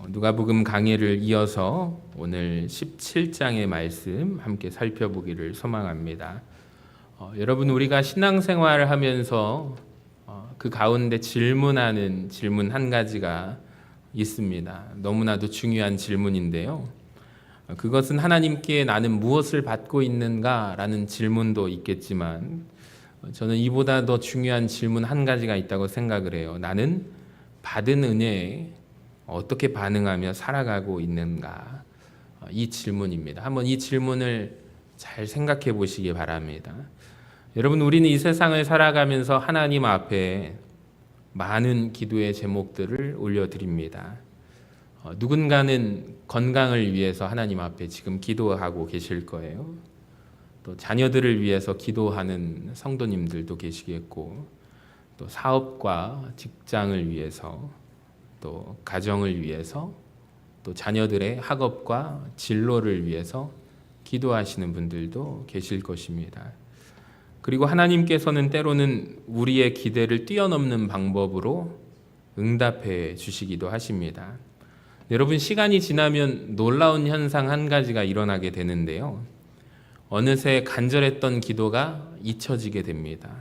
누가복음 강해를 이어서 오늘 17장의 말씀 함께 살펴보기를 소망합니다. 여러분, 우리가 신앙생활을 하면서 그 가운데 질문하는 질문 한 가지가 있습니다. 너무나도 중요한 질문인데요. 그것은 하나님께 나는 무엇을 받고 있는가라는 질문도 있겠지만, 저는 이보다 더 중요한 질문 한 가지가 있다고 생각을 해요. 나는 받은 은혜에 어떻게 반응하며 살아가고 있는가? 이 질문입니다. 한번 이 질문을 잘 생각해 보시기 바랍니다. 여러분, 우리는 이 세상을 살아가면서 하나님 앞에 많은 기도의 제목들을 올려드립니다. 누군가는 건강을 위해서 하나님 앞에 지금 기도하고 계실 거예요. 또 자녀들을 위해서 기도하는 성도님들도 계시겠고, 또 사업과 직장을 위해서, 또 가정을 위해서, 또 자녀들의 학업과 진로를 위해서 기도하시는 분들도 계실 것입니다. 그리고 하나님께서는 때로는 우리의 기대를 뛰어넘는 방법으로 응답해 주시기도 하십니다. 여러분, 시간이 지나면 놀라운 현상 한 가지가 일어나게 되는데요. 어느새 간절했던 기도가 잊혀지게 됩니다.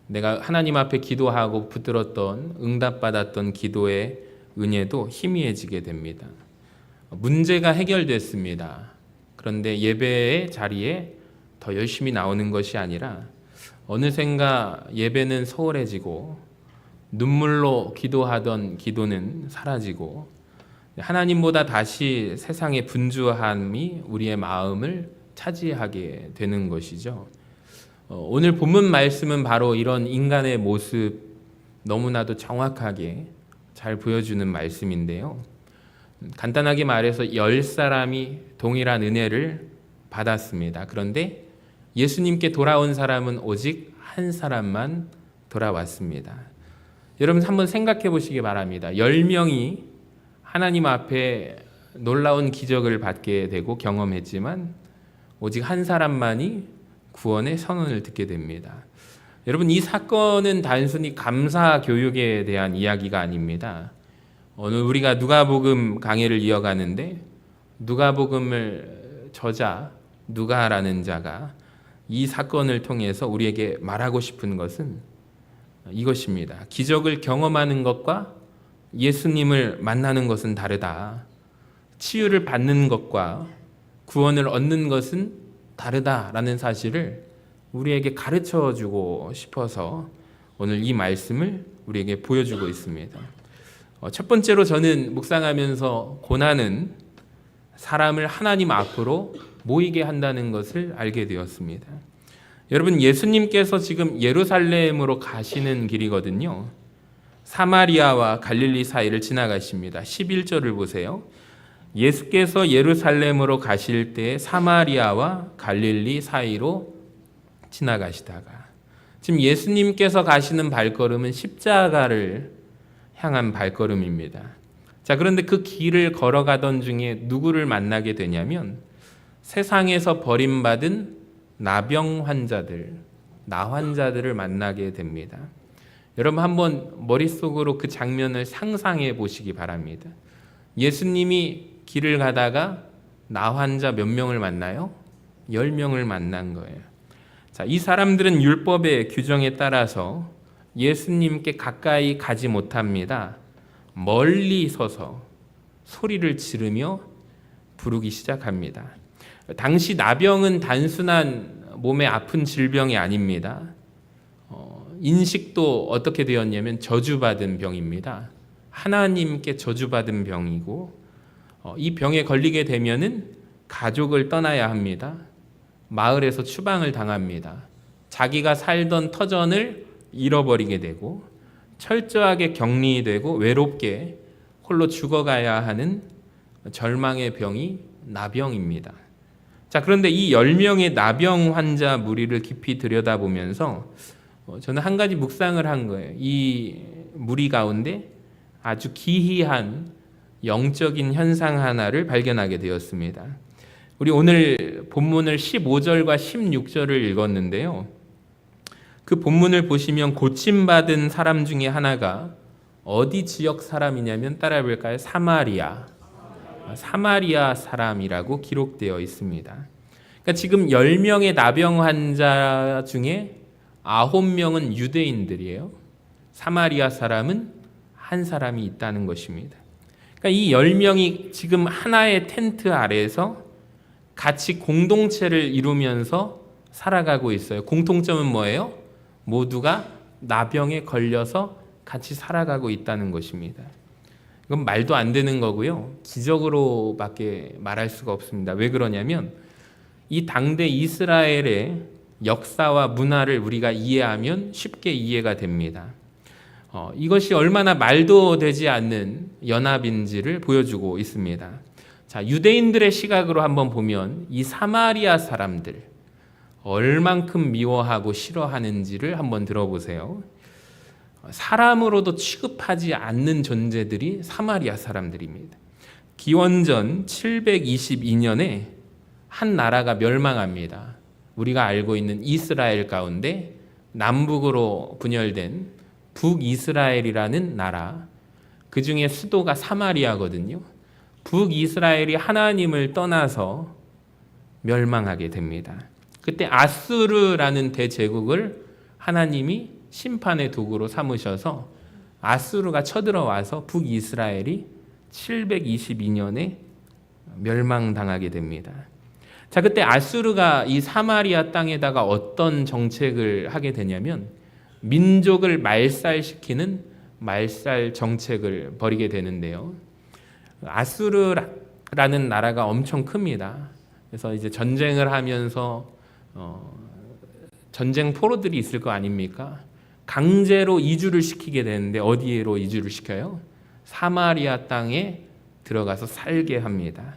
내가 하나님 앞에 기도하고 붙들었던 응답받았던 기도의 은혜도 희미해지게 됩니다. 문제가 해결됐습니다. 그런데 예배의 자리에 더 열심히 나오는 것이 아니라 어느샌가 예배는 소홀해지고 눈물로 기도하던 기도는 사라지고 하나님보다 다시 세상의 분주함이 우리의 마음을 차지하게 되는 것이죠. 오늘 본문 말씀은 바로 이런 인간의 모습 너무나도 정확하게 잘 보여주는 말씀인데요. 간단하게 말해서 10사람이 동일한 은혜를 받았습니다. 그런데 예수님께 돌아온 사람은 오직 한 사람만 돌아왔습니다. 여러분, 한번 생각해 보시기 바랍니다. 10명이 하나님 앞에 놀라운 기적을 받게 되고 경험했지만 오직 한 사람만이 구원의 선언을 듣게 됩니다. 여러분, 이 사건은 단순히 감사 교육에 대한 이야기가 아닙니다. 오늘 우리가 누가복음 강해를 이어가는데 누가복음을 저자 누가라는 자가 이 사건을 통해서 우리에게 말하고 싶은 것은 이것입니다. 기적을 경험하는 것과 예수님을 만나는 것은 다르다. 치유를 받는 것과 구원을 얻는 것은 다르다라는 사실을 우리에게 가르쳐주고 싶어서 오늘 이 말씀을 우리에게 보여주고 있습니다. 첫 번째로 저는 묵상하면서 고난은 사람을 하나님 앞으로 모이게 한다는 것을 알게 되었습니다. 여러분, 예수님께서 지금 예루살렘으로 가시는 길이거든요. 사마리아와 갈릴리 사이를 지나가십니다. 11절을 보세요. 예수께서 예루살렘으로 가실 때 사마리아와 갈릴리 사이로 지나가시다가, 지금 예수님께서 가시는 발걸음은 십자가를 향한 발걸음입니다. 자, 그런데 그 길을 걸어가던 중에 누구를 만나게 되냐면 세상에서 버림받은 나병 환자들, 나환자들을 만나게 됩니다. 여러분, 한번 머릿속으로 그 장면을 상상해 보시기 바랍니다. 예수님이 길을 가다가 나환자 몇 명을 만나요? 10명을 만난 거예요. 자, 이 사람들은 율법의 규정에 따라서 예수님께 가까이 가지 못합니다. 멀리 서서 소리를 지르며 부르기 시작합니다. 당시 나병은 단순한 몸에 아픈 질병이 아닙니다. 인식도 어떻게 되었냐면 저주받은 병입니다. 하나님께 저주받은 병이고, 이 병에 걸리게 되면은 가족을 떠나야 합니다. 마을에서 추방을 당합니다. 자기가 살던 터전을 잃어버리게 되고 철저하게 격리되고 외롭게 홀로 죽어가야 하는 절망의 병이 나병입니다. 자, 그런데 이 10명의 나병 환자 무리를 깊이 들여다보면서 저는 한 가지 묵상을 한 거예요. 이 무리 가운데 아주 기이한 영적인 현상 하나를 발견하게 되었습니다. 우리 오늘 본문을 15절과 16절을 읽었는데요. 그 본문을 보시면 고침받은 사람 중에 하나가 어디 지역 사람이냐면 따라해 볼까요? 사마리아 사람이라고 기록되어 있습니다. 그러니까 지금 10명의 나병 환자 중에 9명은 유대인들이에요. 사마리아 사람은 한 사람이 있다는 것입니다. 그러니까 이 10명이 지금 하나의 텐트 아래에서 같이 공동체를 이루면서 살아가고 있어요. 공통점은 뭐예요? 모두가 나병에 걸려서 같이 살아가고 있다는 것입니다. 이건 말도 안 되는 거고요. 기적으로밖에 말할 수가 없습니다. 왜 그러냐면 이 당대 이스라엘의 역사와 문화를 우리가 이해하면 쉽게 이해가 됩니다. 이것이 얼마나 말도 되지 않는 연합인지를 보여주고 있습니다. 자, 유대인들의 시각으로 한번 보면 이 사마리아 사람들 얼만큼 미워하고 싫어하는지를 한번 들어보세요. 사람으로도 취급하지 않는 존재들이 사마리아 사람들입니다. 기원전 722년에 한 나라가 멸망합니다. 우리가 알고 있는 이스라엘 가운데 남북으로 분열된 북이스라엘이라는 나라, 그 중에 수도가 사마리아거든요. 북이스라엘이 하나님을 떠나서 멸망하게 됩니다. 그때 아수르라는 대제국을 하나님이 심판의 도구로 삼으셔서 아수르가 쳐들어와서 북이스라엘이 722년에 멸망당하게 됩니다. 자, 그때 아수르가 이 사마리아 땅에다가 어떤 정책을 하게 되냐면 민족을 말살시키는 말살 정책을 벌이게 되는데요. 아수르라는 나라가 엄청 큽니다. 그래서 이제 전쟁을 하면서 전쟁 포로들이 있을 거 아닙니까? 강제로 이주를 시키게 되는데 어디로 이주를 시켜요? 사마리아 땅에 들어가서 살게 합니다.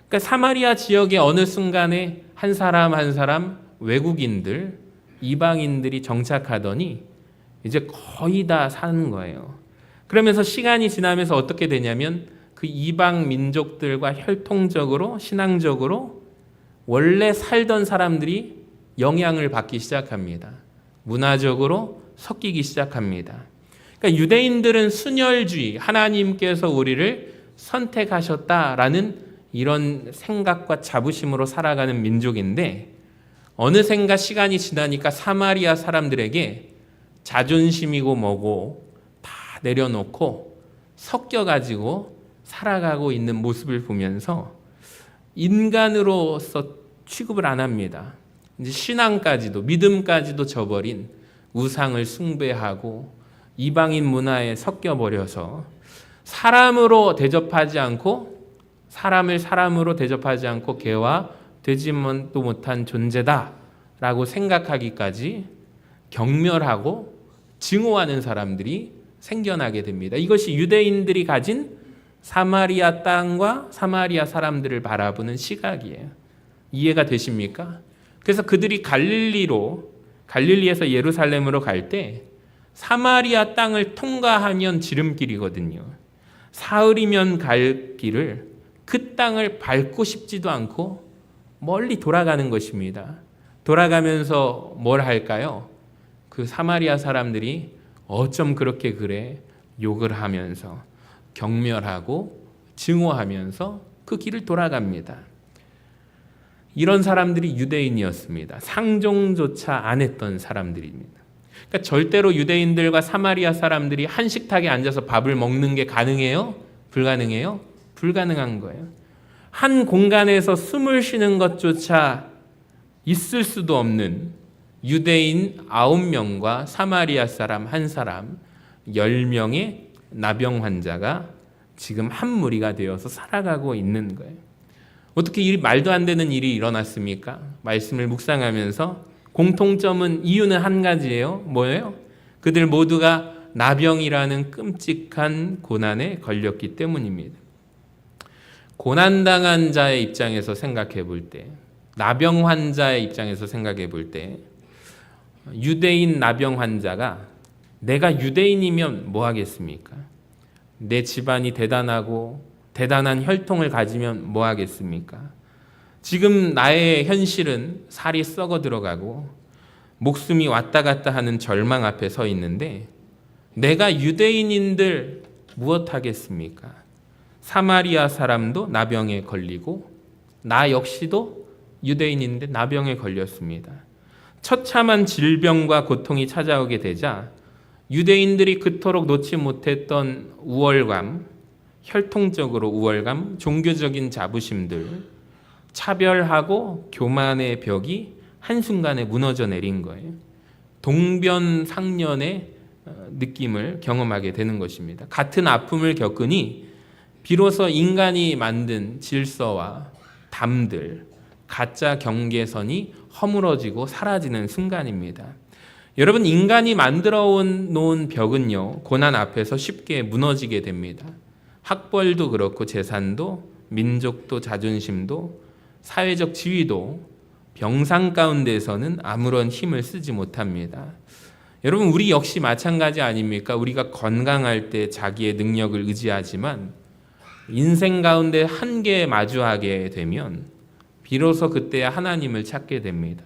그러니까 사마리아 지역의 어느 순간에 한 사람 한 사람 외국인들, 이방인들이 정착하더니 이제 거의 다 사는 거예요. 그러면서 시간이 지나면서 어떻게 되냐면 그 이방 민족들과 혈통적으로 신앙적으로 원래 살던 사람들이 영향을 받기 시작합니다. 문화적으로 섞이기 시작합니다. 그러니까 유대인들은 순혈주의, 하나님께서 우리를 선택하셨다라는 이런 생각과 자부심으로 살아가는 민족인데 어느샌가 시간이 지나니까 사마리아 사람들에게 자존심이고 뭐고 다 내려놓고 섞여가지고 살아가고 있는 모습을 보면서 인간으로서 취급을 안 합니다. 이제 신앙까지도 믿음까지도 저버린 우상을 숭배하고 이방인 문화에 섞여버려서 사람으로 대접하지 않고 사람을 사람으로 대접하지 않고 개와 되지도 못한 존재다라고 생각하기까지 경멸하고 증오하는 사람들이 생겨나게 됩니다. 이것이 유대인들이 가진 사마리아 땅과 사마리아 사람들을 바라보는 시각이에요. 이해가 되십니까? 그래서 그들이 갈릴리에서 예루살렘으로 갈 때 사마리아 땅을 통과하면 지름길이거든요. 사흘이면 갈 길을 그 땅을 밟고 싶지도 않고 멀리 돌아가는 것입니다. 돌아가면서 뭘 할까요? 그 사마리아 사람들이 어쩜 그렇게 그래? 욕을 하면서 경멸하고 증오하면서 그 길을 돌아갑니다. 이런 사람들이 유대인이었습니다. 상종조차 안 했던 사람들입니다. 그러니까 절대로 유대인들과 사마리아 사람들이 한 식탁에 앉아서 밥을 먹는 게 가능해요? 불가능해요? 불가능한 거예요. 한 공간에서 숨을 쉬는 것조차 있을 수도 없는 유대인 9명과 사마리아 사람 1사람 10명의 나병 환자가 지금 한 무리가 되어서 살아가고 있는 거예요. 어떻게 이 말도 안 되는 일이 일어났습니까? 말씀을 묵상하면서 공통점은 이유는 한 가지예요. 뭐예요? 그들 모두가 나병이라는 끔찍한 고난에 걸렸기 때문입니다. 고난당한 자의 입장에서 생각해 볼 때, 나병 환자의 입장에서 생각해 볼 때, 유대인 나병 환자가 내가 유대인이면 뭐 하겠습니까? 내 집안이 대단하고 대단한 혈통을 가지면 뭐 하겠습니까? 지금 나의 현실은 살이 썩어 들어가고 목숨이 왔다 갔다 하는 절망 앞에 서 있는데 내가 유대인인들 무엇하겠습니까? 사마리아 사람도 나병에 걸리고 나 역시도 유대인인데 나병에 걸렸습니다. 처참한 질병과 고통이 찾아오게 되자 유대인들이 그토록 놓지 못했던 우월감, 혈통적으로 우월감, 종교적인 자부심들, 차별하고 교만의 벽이 한순간에 무너져 내린 거예요. 동변상련의 느낌을 경험하게 되는 것입니다. 같은 아픔을 겪으니 비로소 인간이 만든 질서와 담들, 가짜 경계선이 허물어지고 사라지는 순간입니다. 여러분, 인간이 만들어 놓은 벽은요, 고난 앞에서 쉽게 무너지게 됩니다. 학벌도 그렇고 재산도, 민족도, 자존심도, 사회적 지위도 병상 가운데서는 아무런 힘을 쓰지 못합니다. 여러분, 우리 역시 마찬가지 아닙니까? 우리가 건강할 때 자기의 능력을 의지하지만 인생 가운데 한계에 마주하게 되면 비로소 그때야 하나님을 찾게 됩니다.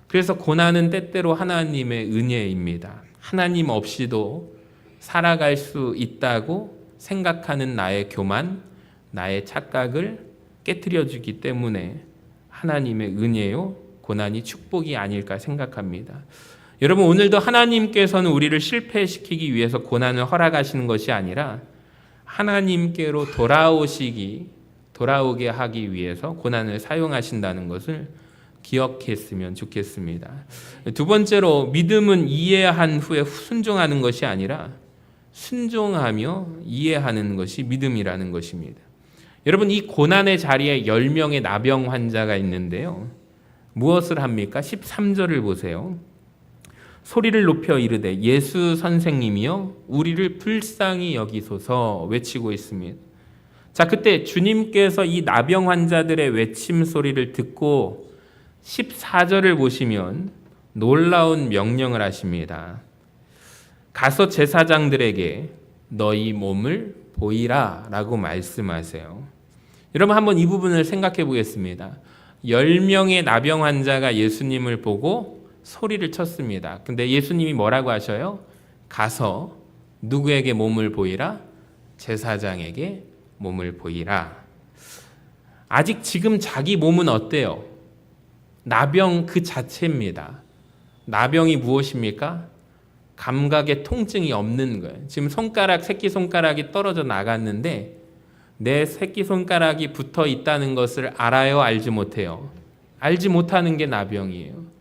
그래서 고난은 때때로 하나님의 은혜입니다. 하나님 없이도 살아갈 수 있다고 생각하는 나의 교만, 나의 착각을 깨트려 주기 때문에 하나님의 은혜요, 고난이 축복이 아닐까 생각합니다. 여러분, 오늘도 하나님께서는 우리를 실패시키기 위해서 고난을 허락하시는 것이 아니라 하나님께로 돌아오게 하기 위해서 고난을 사용하신다는 것을 기억했으면 좋겠습니다. 두 번째로, 믿음은 이해한 후에 순종하는 것이 아니라 순종하며 이해하는 것이 믿음이라는 것입니다. 여러분, 이 고난의 자리에 10명의 나병 환자가 있는데요. 무엇을 합니까? 13절을 보세요. 소리를 높여 이르되 예수 선생님이여 우리를 불쌍히 여기소서 외치고 있습니다. 자, 그때 주님께서 이 나병 환자들의 외침 소리를 듣고 14절을 보시면 놀라운 명령을 하십니다. 가서 제사장들에게 너희 몸을 보이라 라고 말씀하세요. 여러분, 한번 이 부분을 생각해 보겠습니다. 10명의 나병 환자가 예수님을 보고 소리를 쳤습니다. 근데 예수님이 뭐라고 하셔요? 가서 누구에게 몸을 보이라? 제사장에게 몸을 보이라. 아직 지금 자기 몸은 어때요? 나병 그 자체입니다. 나병이 무엇입니까? 감각의 통증이 없는 거예요. 지금 새끼손가락이 떨어져 나갔는데 내 새끼손가락이 붙어 있다는 것을 알아요? 알지 못해요? 알지 못하는 게 나병이에요.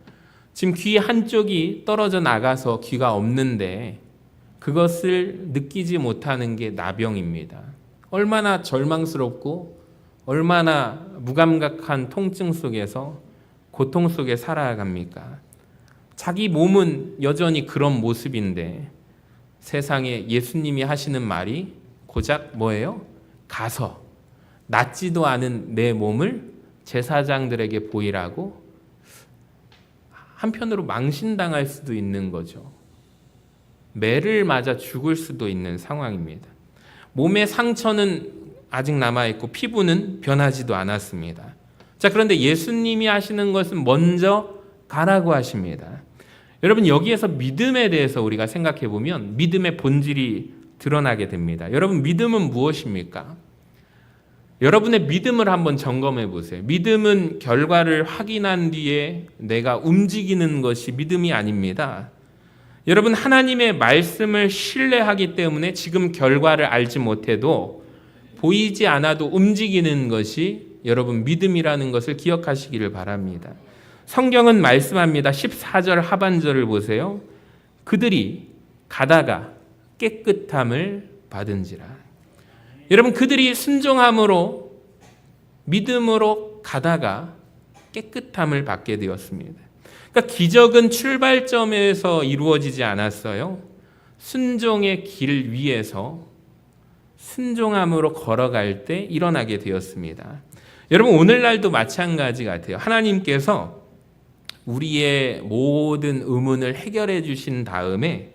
지금 귀 한쪽이 떨어져 나가서 귀가 없는데 그것을 느끼지 못하는 게 나병입니다. 얼마나 절망스럽고 얼마나 무감각한 통증 속에서 고통 속에 살아갑니까? 자기 몸은 여전히 그런 모습인데 세상에 예수님이 하시는 말이 고작 뭐예요? 가서 낫지도 않은 내 몸을 제사장들에게 보이라고. 한편으로 망신당할 수도 있는 거죠. 매를 맞아 죽을 수도 있는 상황입니다. 몸의 상처는 아직 남아있고 피부는 변하지도 않았습니다. 자, 그런데 예수님이 하시는 것은 먼저 가라고 하십니다. 여러분, 여기에서 믿음에 대해서 우리가 생각해 보면 믿음의 본질이 드러나게 됩니다. 여러분, 믿음은 무엇입니까? 여러분의 믿음을 한번 점검해 보세요. 믿음은 결과를 확인한 뒤에 내가 움직이는 것이 믿음이 아닙니다. 여러분, 하나님의 말씀을 신뢰하기 때문에 지금 결과를 알지 못해도 보이지 않아도 움직이는 것이 여러분 믿음이라는 것을 기억하시기를 바랍니다. 성경은 말씀합니다. 14절 하반절을 보세요. 그들이 가다가 깨끗함을 받은지라. 여러분, 그들이 순종함으로 믿음으로 가다가 깨끗함을 받게 되었습니다. 그러니까 기적은 출발점에서 이루어지지 않았어요. 순종의 길 위에서 순종함으로 걸어갈 때 일어나게 되었습니다. 여러분, 오늘날도 마찬가지 같아요. 하나님께서 우리의 모든 의문을 해결해 주신 다음에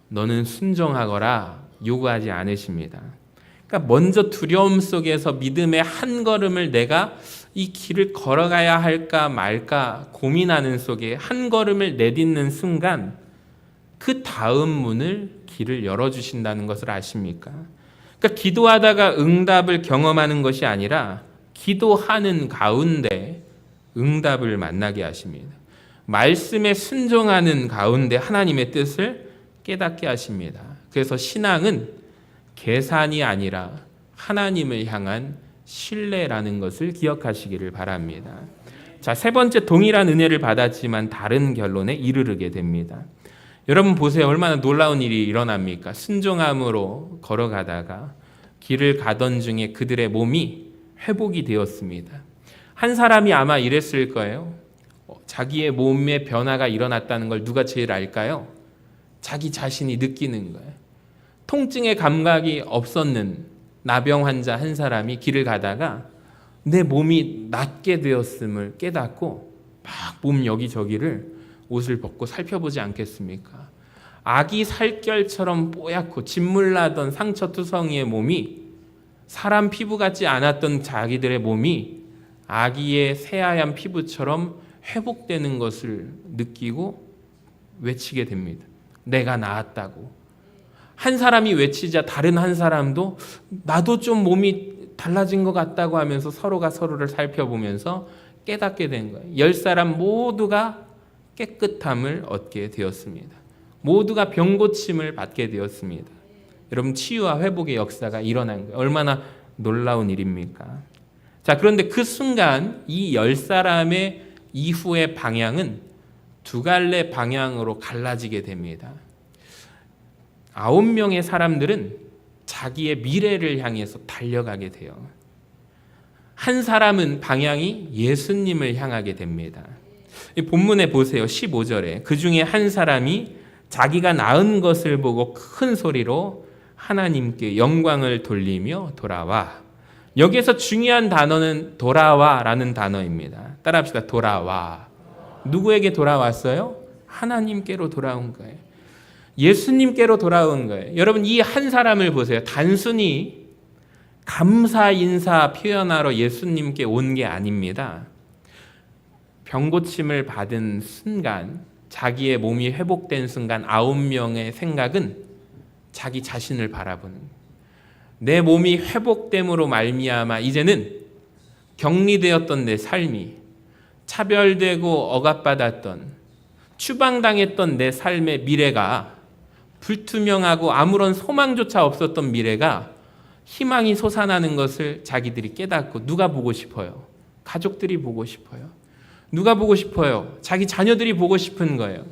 너는 순종하거라 요구하지 않으십니다. 그러니까 먼저 두려움 속에서 믿음의 한 걸음을 내가 이 길을 걸어가야 할까 말까 고민하는 속에 한 걸음을 내딛는 순간 그 다음 문을 길을 열어주신다는 것을 아십니까? 그러니까 기도하다가 응답을 경험하는 것이 아니라 기도하는 가운데 응답을 만나게 하십니다. 말씀에 순종하는 가운데 하나님의 뜻을 깨닫게 하십니다. 그래서 신앙은 계산이 아니라 하나님을 향한 신뢰라는 것을 기억하시기를 바랍니다. 자, 세 번째, 동일한 은혜를 받았지만 다른 결론에 이르게 됩니다. 여러분 보세요. 얼마나 놀라운 일이 일어납니까? 순종함으로 걸어가다가 길을 가던 중에 그들의 몸이 회복이 되었습니다. 한 사람이 아마 이랬을 거예요. 자기의 몸에 변화가 일어났다는 걸 누가 제일 알까요? 자기 자신이 느끼는 거예요. 통증의 감각이 없었는 나병 환자 한 사람이 길을 가다가 내 몸이 낫게 되었음을 깨닫고 막 몸 여기저기를 옷을 벗고 살펴보지 않겠습니까? 아기 살결처럼 뽀얗고 진물나던 상처투성이의 몸이 사람 피부 같지 않았던 자기들의 몸이 아기의 새하얀 피부처럼 회복되는 것을 느끼고 외치게 됩니다. 내가 나았다고. 한 사람이 외치자 다른 한 사람도 나도 좀 몸이 달라진 것 같다고 하면서 서로가 서로를 살펴보면서 깨닫게 된 거예요. 10사람 모두가 깨끗함을 얻게 되었습니다. 모두가 병고침을 받게 되었습니다. 여러분, 치유와 회복의 역사가 일어난 거예요. 얼마나 놀라운 일입니까? 자, 그런데 그 순간 이 10사람의 이후의 방향은 두 갈래 방향으로 갈라지게 됩니다. 9명의 사람들은 자기의 미래를 향해서 달려가게 돼요. 한 사람은 방향이 예수님을 향하게 됩니다. 이 본문에 보세요. 15절에 그 중에 한 사람이 자기가 낳은 것을 보고 큰 소리로 하나님께 영광을 돌리며 돌아와. 여기에서 중요한 단어는 돌아와라는 단어입니다. 따라합시다. 돌아와. 누구에게 돌아왔어요? 하나님께로 돌아온 거예요. 예수님께로 돌아온 거예요. 여러분, 이 한 사람을 보세요. 단순히 감사 인사 표현하러 예수님께 온 게 아닙니다. 병고침을 받은 순간, 자기의 몸이 회복된 순간 9명의 생각은 자기 자신을 바라보는 거예요. 내 몸이 회복됨으로 말미암아 이제는 격리되었던 내 삶이, 차별되고 억압받았던, 추방당했던 내 삶의 미래가, 불투명하고 아무런 소망조차 없었던 미래가 희망이 솟아나는 것을 자기들이 깨닫고, 누가 보고 싶어요? 가족들이 보고 싶어요. 누가 보고 싶어요? 자기 자녀들이 보고 싶은 거예요.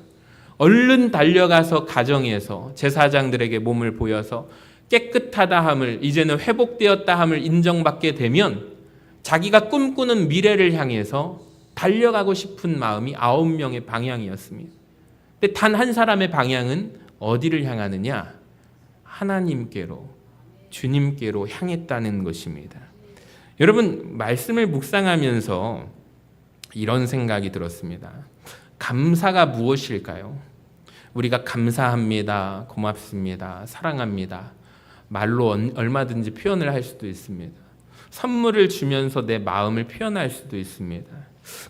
얼른 달려가서 가정에서 제사장들에게 몸을 보여서 깨끗하다 함을, 이제는 회복되었다 함을 인정받게 되면 자기가 꿈꾸는 미래를 향해서 달려가고 싶은 마음이 9명의 방향이었습니다. 근데 단 한 사람의 방향은 어디를 향하느냐? 하나님께로, 주님께로 향했다는 것입니다. 여러분, 말씀을 묵상하면서 이런 생각이 들었습니다. 감사가 무엇일까요? 우리가 감사합니다, 고맙습니다, 사랑합니다, 말로 얼마든지 표현을 할 수도 있습니다. 선물을 주면서 내 마음을 표현할 수도 있습니다.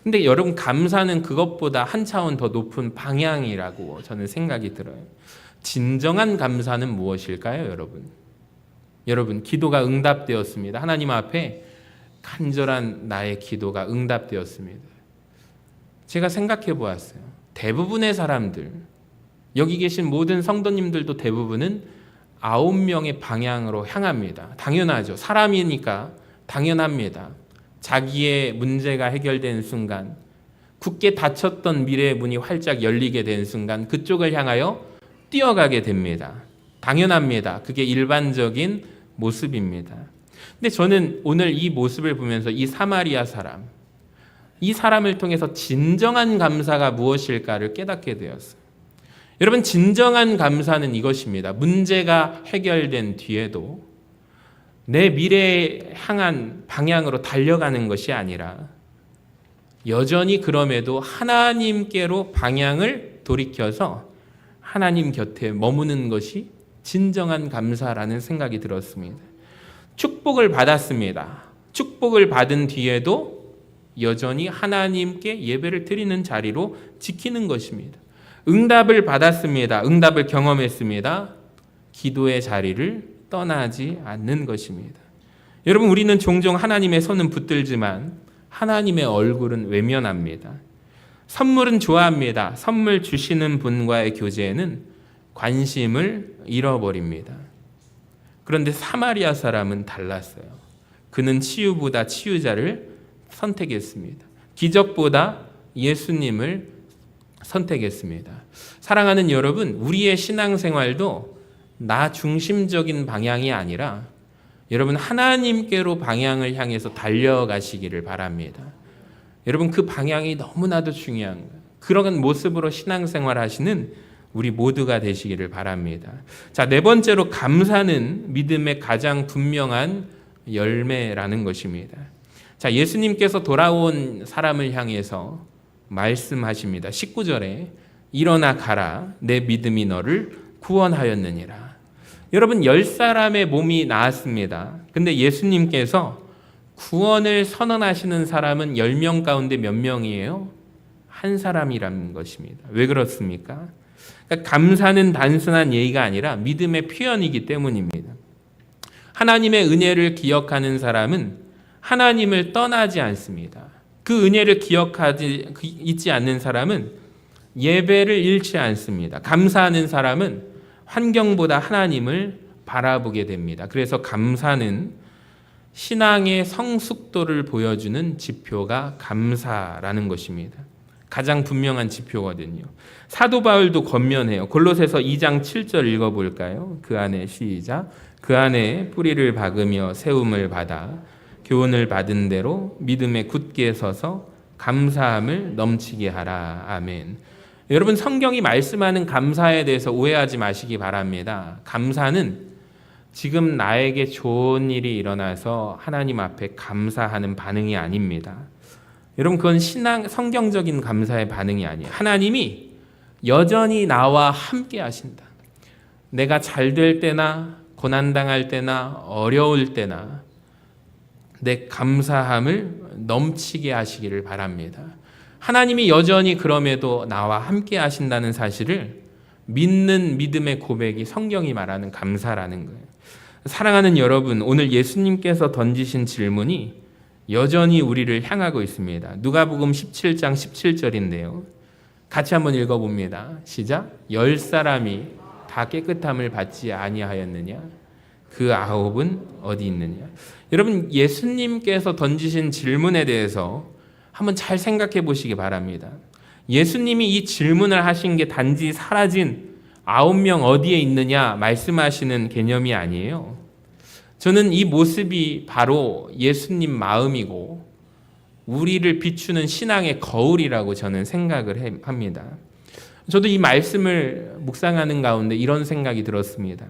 근데 여러분, 감사는 그것보다 한 차원 더 높은 방향이라고 저는 생각이 들어요. 진정한 감사는 무엇일까요, 여러분? 여러분, 기도가 응답되었습니다. 하나님 앞에 간절한 나의 기도가 응답되었습니다. 제가 생각해 보았어요. 대부분의 사람들, 여기 계신 모든 성도님들도 대부분은 9명의 방향으로 향합니다. 당연하죠. 사람이니까 당연합니다. 자기의 문제가 해결된 순간, 굳게 닫혔던 미래의 문이 활짝 열리게 된 순간 그쪽을 향하여 뛰어가게 됩니다. 당연합니다. 그게 일반적인 모습입니다. 근데 저는 오늘 이 모습을 보면서 이 사마리아 사람, 이 사람을 통해서 진정한 감사가 무엇일까를 깨닫게 되었어요. 여러분, 진정한 감사는 이것입니다. 문제가 해결된 뒤에도 내 미래에 향한 방향으로 달려가는 것이 아니라 여전히 그럼에도 하나님께로 방향을 돌이켜서 하나님 곁에 머무는 것이 진정한 감사라는 생각이 들었습니다. 축복을 받았습니다. 축복을 받은 뒤에도 여전히 하나님께 예배를 드리는 자리로 지키는 것입니다. 응답을 받았습니다. 응답을 경험했습니다. 기도의 자리를 떠나지 않는 것입니다. 여러분, 우리는 종종 하나님의 손은 붙들지만 하나님의 얼굴은 외면합니다. 선물은 좋아합니다. 선물 주시는 분과의 교제에는 관심을 잃어버립니다. 그런데 사마리아 사람은 달랐어요. 그는 치유보다 치유자를 선택했습니다. 기적보다 예수님을 선택했습니다. 사랑하는 여러분, 우리의 신앙생활도 나 중심적인 방향이 아니라 여러분 하나님께로 방향을 향해서 달려가시기를 바랍니다. 여러분, 그 방향이 너무나도 중요한 거예요. 그런 모습으로 신앙생활 하시는 우리 모두가 되시기를 바랍니다. 자, 네 번째로 감사는 믿음의 가장 분명한 열매라는 것입니다. 자, 예수님께서 돌아온 사람을 향해서 말씀하십니다. 19절에 일어나 가라, 내 믿음이 너를 구원하였느니라. 여러분, 10사람의 몸이 나았습니다. 근데 예수님께서 구원을 선언하시는 사람은 10명 가운데 몇 명이에요? 한 사람이라는 것입니다. 왜 그렇습니까? 그러니까 감사는 단순한 예의가 아니라 믿음의 표현이기 때문입니다. 하나님의 은혜를 기억하는 사람은 하나님을 떠나지 않습니다. 그 은혜를 기억하지 잊지 않는 사람은 예배를 잃지 않습니다. 감사하는 사람은 환경보다 하나님을 바라보게 됩니다. 그래서 감사는 신앙의 성숙도를 보여주는 지표가 감사라는 것입니다. 가장 분명한 지표거든요. 사도 바울도 권면해요. 골로새서 2장 7절 읽어볼까요? 그 안에 시작. 그 안에 뿌리를 박으며 세움을 받아 교훈을 받은 대로 믿음에 굳게 서서 감사함을 넘치게 하라. 아멘. 여러분, 성경이 말씀하는 감사에 대해서 오해하지 마시기 바랍니다. 감사는 지금 나에게 좋은 일이 일어나서 하나님 앞에 감사하는 반응이 아닙니다. 여러분, 그건 성경적인 감사의 반응이 아니에요. 하나님이 여전히 나와 함께 하신다. 내가 잘 될 때나 고난당할 때나 어려울 때나 내 감사함을 넘치게 하시기를 바랍니다. 하나님이 여전히 그럼에도 나와 함께 하신다는 사실을 믿는 믿음의 고백이 성경이 말하는 감사라는 거예요. 사랑하는 여러분, 오늘 예수님께서 던지신 질문이 여전히 우리를 향하고 있습니다. 누가복음 17장 17절인데요. 같이 한번 읽어봅니다. 시작. 10사람이 다 깨끗함을 받지 아니하였느냐? 그 9은 어디 있느냐? 여러분, 예수님께서 던지신 질문에 대해서 한번 잘 생각해 보시기 바랍니다. 예수님이 이 질문을 하신 게 단지 사라진 9명 어디에 있느냐 말씀하시는 개념이 아니에요. 저는 이 모습이 바로 예수님 마음이고 우리를 비추는 신앙의 거울이라고 저는 생각을 합니다. 저도 이 말씀을 묵상하는 가운데 이런 생각이 들었습니다.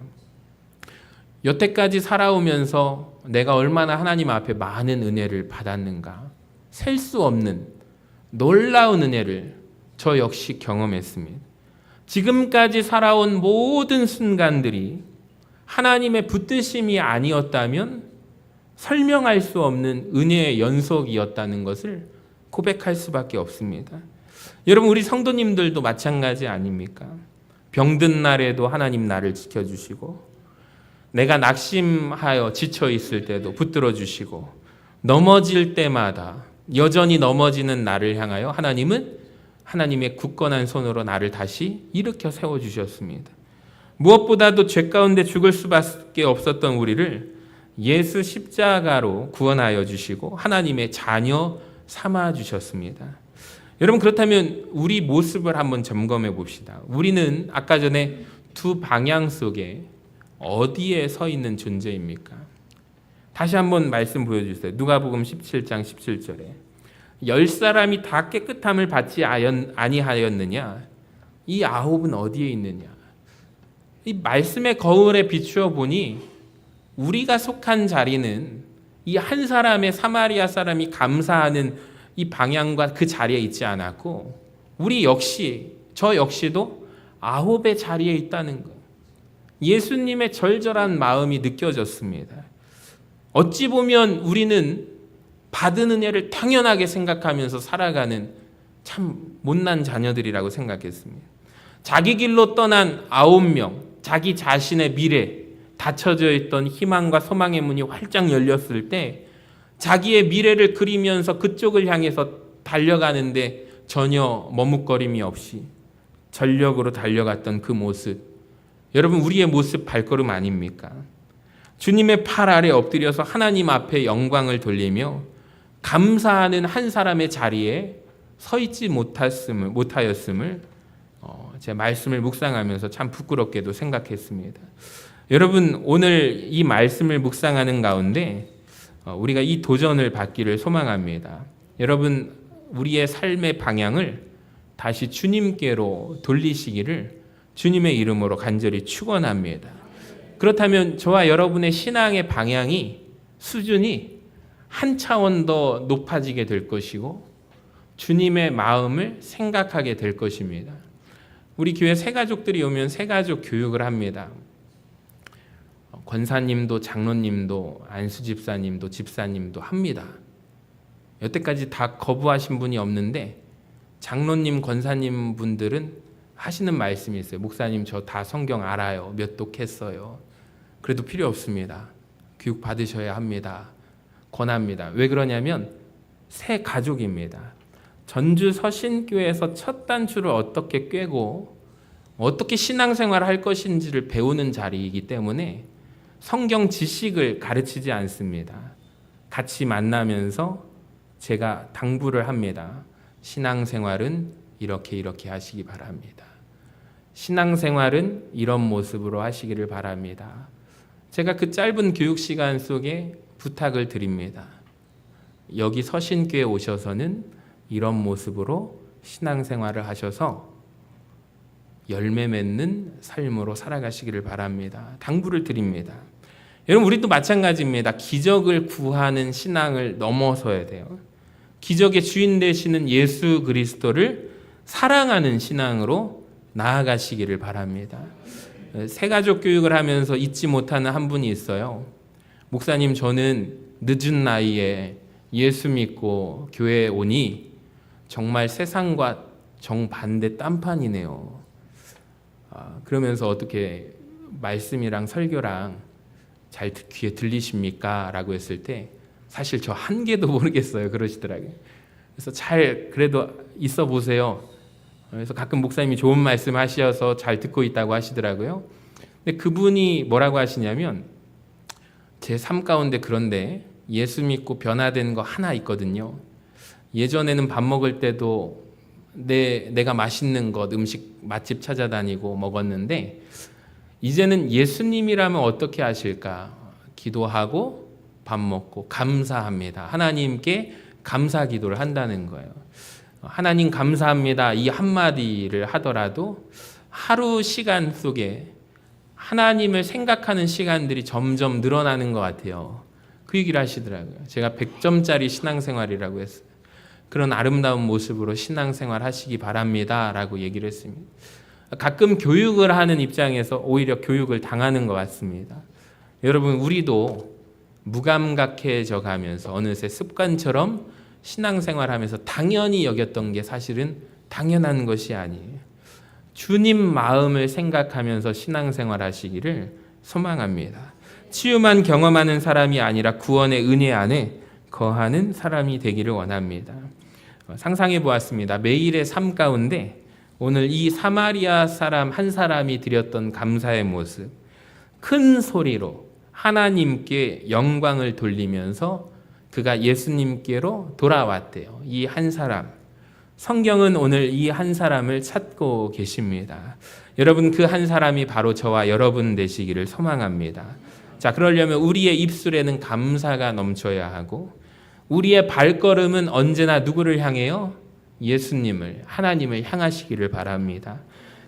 여태까지 살아오면서 내가 얼마나 하나님 앞에 많은 은혜를 받았는가, 셀 수 없는 놀라운 은혜를 저 역시 경험했습니다. 지금까지 살아온 모든 순간들이 하나님의 붙드심이 아니었다면 설명할 수 없는 은혜의 연속이었다는 것을 고백할 수밖에 없습니다. 여러분, 우리 성도님들도 마찬가지 아닙니까? 병든 날에도 하나님 나를 지켜주시고, 내가 낙심하여 지쳐 있을 때도 붙들어 주시고, 넘어질 때마다 여전히 넘어지는 나를 향하여 하나님은 하나님의 굳건한 손으로 나를 다시 일으켜 세워주셨습니다. 무엇보다도 죄 가운데 죽을 수밖에 없었던 우리를 예수 십자가로 구원하여 주시고 하나님의 자녀 삼아 주셨습니다. 여러분, 그렇다면 우리 모습을 한번 점검해 봅시다. 우리는 아까 전에 두 방향 속에 어디에 서 있는 존재입니까? 다시 한번 말씀 보여주세요. 누가복음 17장 17절에 10사람이 다 깨끗함을 받지 아니하였느냐? 이 9은 어디에 있느냐? 이 말씀의 거울에 비추어 보니 우리가 속한 자리는 이 한 사람의 사마리아 사람이 감사하는 이 방향과 그 자리에 있지 않았고, 우리 역시, 저 역시도 9의 자리에 있다는 거예요. 예수님의 절절한 마음이 느껴졌습니다. 어찌 보면 우리는 받은 은혜를 당연하게 생각하면서 살아가는 참 못난 자녀들이라고 생각했습니다. 자기 길로 떠난 9명, 자기 자신의 미래, 닫혀져 있던 희망과 소망의 문이 활짝 열렸을 때 자기의 미래를 그리면서 그쪽을 향해서 달려가는데 전혀 머뭇거림이 없이 전력으로 달려갔던 그 모습, 여러분 우리의 모습 발걸음 아닙니까? 주님의 팔 아래 엎드려서 하나님 앞에 영광을 돌리며 감사하는 한 사람의 자리에 서 있지 못하였음을 제 말씀을 묵상하면서 참 부끄럽게도 생각했습니다. 여러분 오늘 이 말씀을 묵상하는 가운데 우리가 이 도전을 받기를 소망합니다. 여러분 우리의 삶의 방향을 다시 주님께로 돌리시기를 주님의 이름으로 간절히 축원합니다. 그렇다면 저와 여러분의 신앙의 방향이 수준이 한 차원 더 높아지게 될 것이고 주님의 마음을 생각하게 될 것입니다. 우리 교회 새가족들이 오면 새가족 교육을 합니다. 권사님도 장로님도 안수집사님도 집사님도 합니다. 여태까지 다 거부하신 분이 없는데 장로님, 권사님 분들은 하시는 말씀이 있어요. 목사님 저 다 성경 알아요. 몇 독했어요. 그래도 필요 없습니다. 교육 받으셔야 합니다. 권합니다. 왜 그러냐면 새 가족입니다. 전주 서신교회에서 첫 단추를 어떻게 꿰고 어떻게 신앙생활을 할 것인지를 배우는 자리이기 때문에 성경 지식을 가르치지 않습니다. 같이 만나면서 제가 당부를 합니다. 신앙생활은 이렇게 하시기 바랍니다. 신앙생활은 이런 모습으로 하시기를 바랍니다. 제가 그 짧은 교육 시간 속에 부탁을 드립니다. 여기 서신교에 오셔서는 이런 모습으로 신앙생활을 하셔서 열매 맺는 삶으로 살아가시기를 바랍니다. 당부를 드립니다. 여러분 우리도 마찬가지입니다. 기적을 구하는 신앙을 넘어서야 돼요. 기적의 주인 되시는 예수 그리스도를 사랑하는 신앙으로 나아가시기를 바랍니다. 새가족 교육을 하면서 잊지 못하는 한 분이 있어요. 목사님 저는 늦은 나이에 예수 믿고 교회에 오니 정말 세상과 정반대 딴판이네요. 그러면서 어떻게 말씀이랑 설교랑 잘 귀에 들리십니까? 라고 했을 때 사실 저 한 개도 모르겠어요. 그러시더라고요. 그래서 잘 그래도 있어 보세요. 그래서 가끔 목사님이 좋은 말씀 하셔서 잘 듣고 있다고 하시더라고요. 근데 그분이 뭐라고 하시냐면 제 삶 가운데 그런데 예수 믿고 변화된 거 하나 있거든요. 예전에는 밥 먹을 때도 내가 맛있는 것, 음식 맛집 찾아다니고 먹었는데 이제는 예수님이라면 어떻게 하실까? 기도하고 밥 먹고 감사합니다. 하나님께 감사 기도를 한다는 거예요. 하나님 감사합니다. 이 한마디를 하더라도 하루 시간 속에 하나님을 생각하는 시간들이 점점 늘어나는 것 같아요. 그 얘기를 하시더라고요. 제가 100점짜리 신앙생활이라고 했어요. 그런 아름다운 모습으로 신앙생활 하시기 바랍니다. 라고 얘기를 했습니다. 가끔 교육을 하는 입장에서 오히려 교육을 당하는 것 같습니다. 여러분 우리도 무감각해져 가면서 어느새 습관처럼 신앙생활하면서 당연히 여겼던 게 사실은 당연한 것이 아니에요. 주님 마음을 생각하면서 신앙생활 하시기를 소망합니다. 치유만 경험하는 사람이 아니라 구원의 은혜 안에 거하는 사람이 되기를 원합니다. 상상해 보았습니다. 매일의 삶 가운데 오늘 이 사마리아 사람 한 사람이 드렸던 감사의 모습, 큰 소리로 하나님께 영광을 돌리면서 그가 예수님께로 돌아왔대요. 이 한 사람. 성경은 오늘 이 한 사람을 찾고 계십니다. 여러분 그 한 사람이 바로 저와 여러분 되시기를 소망합니다. 자, 그러려면 우리의 입술에는 감사가 넘쳐야 하고 우리의 발걸음은 언제나 누구를 향해요? 예수님을, 하나님을 향하시기를 바랍니다.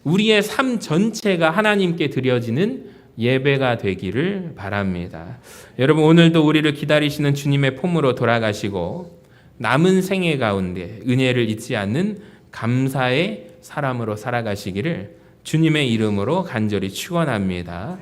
우리의 삶 전체가 하나님께 드려지는 예배가 되기를 바랍니다. 여러분 오늘도 우리를 기다리시는 주님의 품으로 돌아가시고 남은 생애 가운데 은혜를 잊지 않는 감사의 사람으로 살아가시기를 주님의 이름으로 간절히 축원합니다.